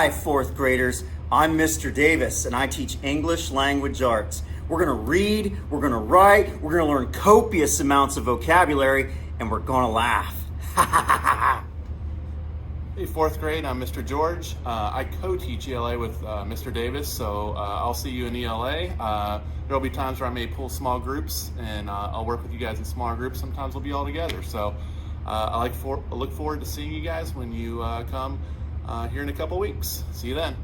Hi, fourth graders. I'm Mr. Davis, and I teach English language arts. We're gonna read, we're gonna write, we're gonna learn copious amounts of vocabulary, and we're gonna laugh. Hey, fourth grade, I'm Mr. George. I co-teach ELA with Mr. Davis, so I'll see you in ELA. There'll be times where I may pull small groups, and I'll work with you guys in smaller groups. Sometimes we'll be all together. So I look forward to seeing you guys when you come here in a couple weeks. See you then.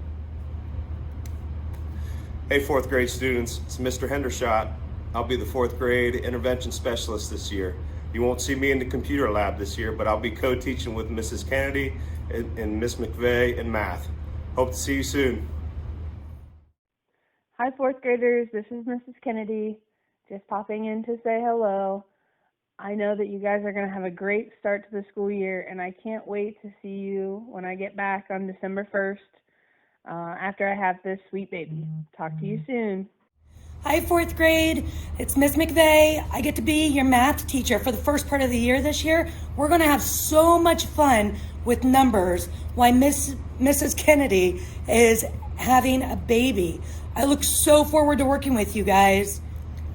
Hey, fourth grade students, it's Mr. Hendershot. I'll be the fourth grade intervention specialist this year. You won't see me in the computer lab this year, but I'll be co-teaching with Mrs. Kennedy and Miss McVeigh in math. Hope to see you soon. Hi, fourth graders. This is Mrs. Kennedy. Just popping in to say hello. I know that you guys are going to have a great start to the school year, and I can't wait to see you when I get back on December 1st after I have this sweet baby. Talk to you soon. Hi, fourth grade. It's Miss McVeigh. I get to be your math teacher for the first part of the year this year. We're going to have so much fun with numbers while Mrs. Kennedy is having a baby. I look so forward to working with you guys.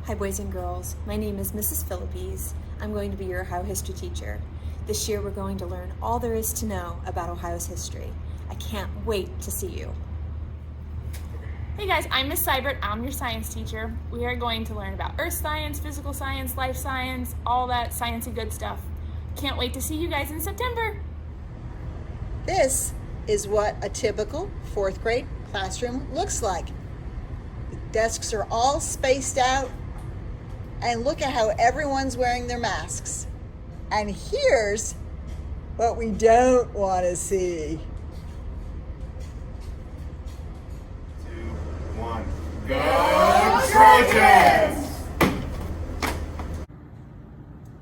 Hi, boys and girls. My name is Mrs. Philippes. I'm going to be your Ohio history teacher. This year we're going to learn all there is to know about Ohio's history. I can't wait to see you. Hey guys, I'm Miss Seibert. I'm your science teacher. We are going to learn about earth science, physical science, life science, all that sciencey good stuff. Can't wait to see you guys in September. This is what a typical fourth grade classroom looks like. The desks are all spaced out, and look at how everyone's wearing their masks. And here's what we don't want to see. 2, 1, go Trojans!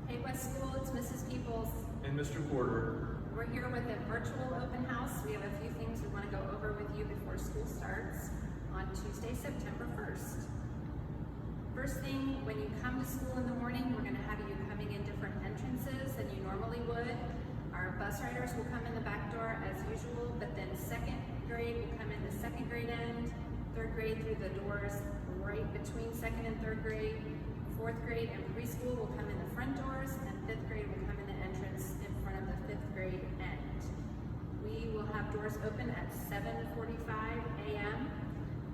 Hey West School, it's Mrs. Peoples. And Mr. Porter. We're here with a virtual open house. We have a few things we want to go over with you before school starts on Tuesday, September 1st. First thing, when you come to school in the morning, we're going to have you coming in different entrances than you normally would. Our bus riders will come in the back door as usual, but then second grade will come in the second grade end, third grade through the doors right between second and third grade, fourth grade and preschool will come in the front doors, and fifth grade will come in the entrance in front of the fifth grade end. We will have doors open at 7:45 a.m.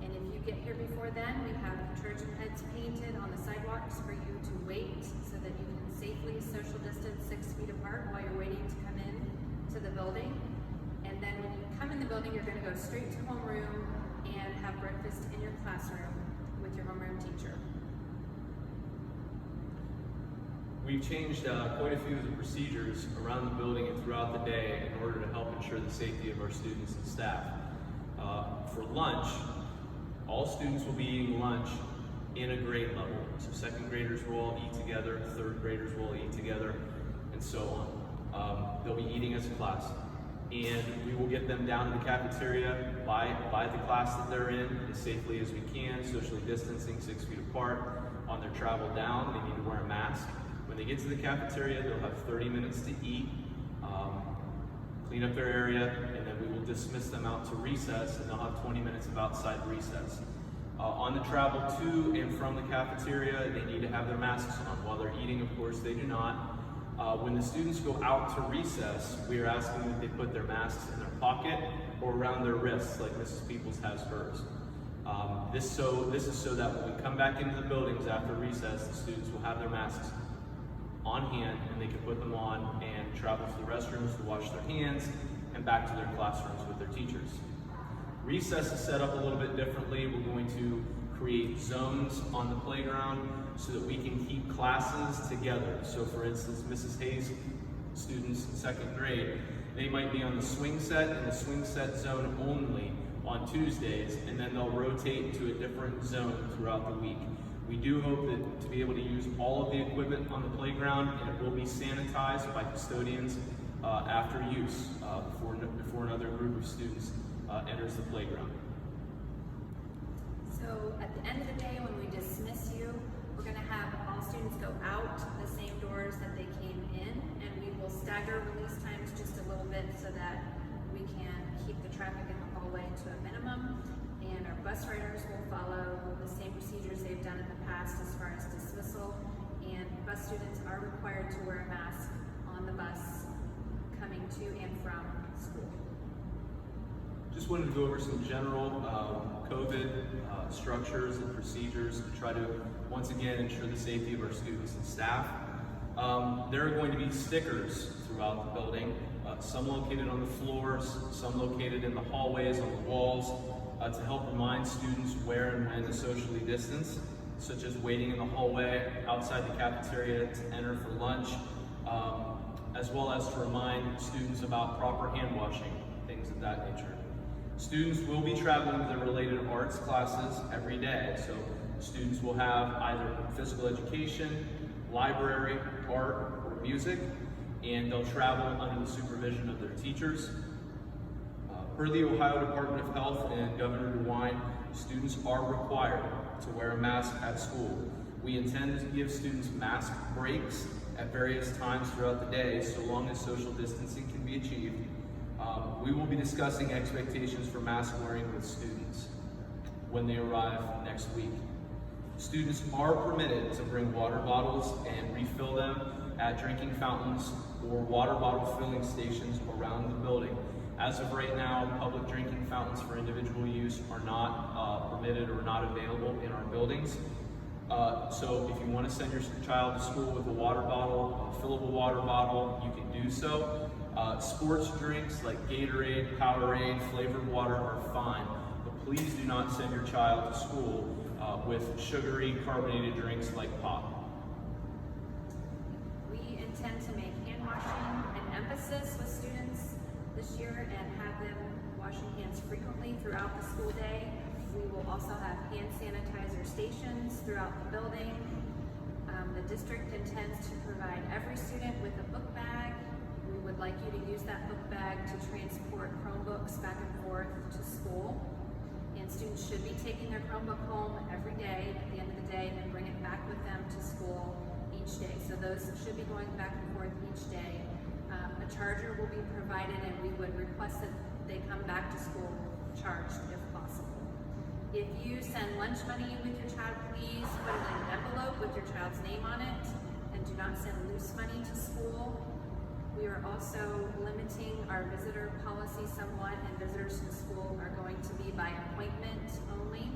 And if you get here before then, we have Trojan heads painted on the sidewalks for you to wait so that you can safely social distance 6 feet apart while you're waiting to come in to the building. And then when you come in the building, you're going to go straight to homeroom and have breakfast in your classroom with your homeroom teacher. We've changed quite a few of the procedures around the building and throughout the day in order to help ensure the safety of our students and staff. For lunch, all students will be eating lunch in a grade level. So second graders will all eat together, third graders will all eat together, and so on. They'll be eating as a class. And we will get them down to the cafeteria by the class that they're in as safely as we can, socially distancing 6 feet apart. On their travel down, they need to wear a mask. When they get to the cafeteria, they'll have 30 minutes to eat, clean up their area, and then we will dismiss them out to recess, and they'll have 20 minutes of outside recess. On the travel to and from the cafeteria, they need to have their masks on. While they're eating, of course, they do not. When the students go out to recess, we are asking that they put their masks in their pocket or around their wrists, like Mrs. Peoples has hers. This is so that when we come back into the buildings after recess, the students will have their masks on hand, and they can put them on and travel to the restrooms to wash their hands and back to their classrooms with their teachers. Recess is set up a little bit differently. We're going to create zones on the playground so that we can keep classes together. So for instance, Mrs. Hayes' students in second grade, they might be on the swing set and the swing set zone only on Tuesdays, and then they'll rotate to a different zone throughout the week. We do hope that to be able to use all of the equipment on the playground, and it will be sanitized by custodians after use before another group of students enters the playground. So at the end of the day, when we dismiss you, we're going to have all students go out the same doors that they came in, and we will stagger release times just a little bit so that we can keep the traffic in the hallway way to a minimum, and our bus riders will follow the same procedures they've done in the past as far as dismissal, and bus students are required to wear a mask on the bus coming to and from school. Just wanted to go over some general COVID structures and procedures to try to, once again, ensure the safety of our students and staff. There are going to be stickers throughout the building, some located on the floors, some located in the hallways, on the walls, to help remind students where and when to socially distance, such as waiting in the hallway, outside the cafeteria to enter for lunch, as well as to remind students about proper hand washing, things of that nature. Students will be traveling to their related arts classes every day, so students will have either physical education, library, art, or music, and they'll travel under the supervision of their teachers. Per the Ohio Department of Health and Governor DeWine, students are required to wear a mask at school. We intend to give students mask breaks at various times throughout the day, so long as social distancing can be achieved. We will be discussing expectations for mask wearing with students when they arrive next week. Students are permitted to bring water bottles and refill them at drinking fountains or water bottle filling stations around the building. As of right now, public drinking fountains for individual use are not permitted or not available in our buildings. So if you want to send your child to school with a water bottle, a fillable water bottle, you can do so. Sports drinks like Gatorade, Powerade, flavored water are fine, but please do not send your child to school with sugary carbonated drinks like pop. We intend to make hand washing an emphasis with students this year and have them washing hands frequently throughout the school day. We will also have hand sanitizer stations throughout the building. The district intends to provide every student with a book bag. We would like you to use that book bag to transport Chromebooks back and forth to school. And students should be taking their Chromebook home every day at the end of the day and then bring it back with them to school each day. So those should be going back and forth each day. A charger will be provided, and we would request that they come back to school charged if possible. If you send lunch money with your child, please put it in an envelope with your child's name on it, and do not send loose money to school. We are also limiting our visitor policy somewhat, and visitors to school are going to be by appointment only.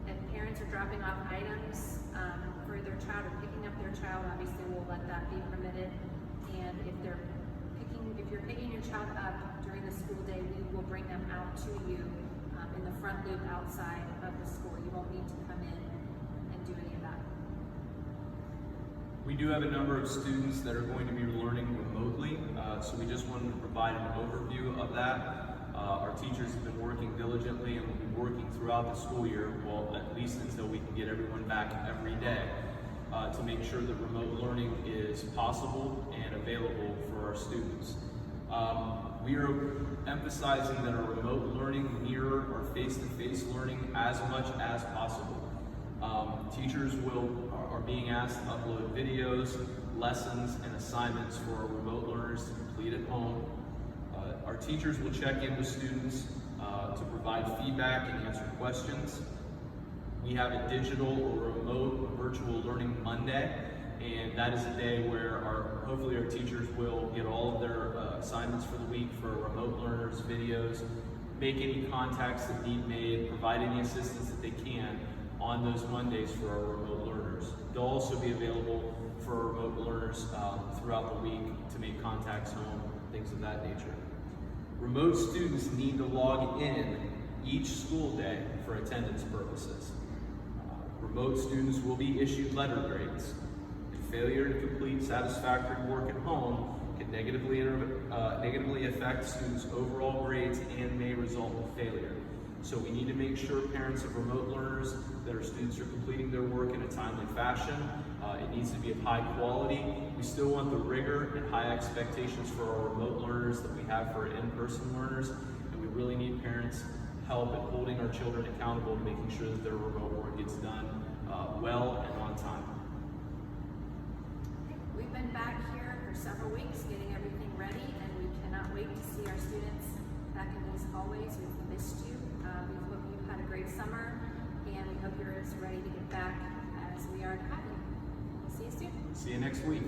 If parents are dropping off items for their child or picking up their child, obviously we'll let that be permitted. And if you're picking your child up during the school day, we will bring them out to you in the front loop outside of the school. You won't need to come in and do any of that. We do have a number of students that are going to be learning remotely, so we just wanted to provide an overview of that. Our teachers have been working diligently and will be working throughout the school year, well, at least until we can get everyone back every day, to make sure that remote learning is possible and available for our students. We are emphasizing that our remote learning mirror our face-to-face learning as much as possible. Teachers are being asked to upload videos, lessons, and assignments for our remote learners to complete at home. Our teachers will check in with students to provide feedback and answer questions. We have a digital or remote virtual learning Monday, and that is a day where hopefully our teachers will get all of their assignments for the week for remote learners, videos, make any contacts that need made, provide any assistance that they can on those Mondays for our remote learners. They'll also be available for our remote learners throughout the week to make contacts home, things of that nature. Remote students need to log in each school day for attendance purposes. Remote students will be issued letter grades. Failure to complete satisfactory work at home can negatively affect students' overall grades and may result in failure. So we need to make sure parents of remote learners that our students are completing their work in a timely fashion. It needs to be of high quality. We still want the rigor and high expectations for our remote learners that we have for our in-person learners, and we really need parents' help in holding our children accountable to making sure that their remote work gets done well and on time. We've been back here for several weeks getting everything ready, and we cannot wait to see our students back in these hallways. We've missed you. summer, and we hope you're as ready to get back as we are to have you. We'll see you soon. See you next week.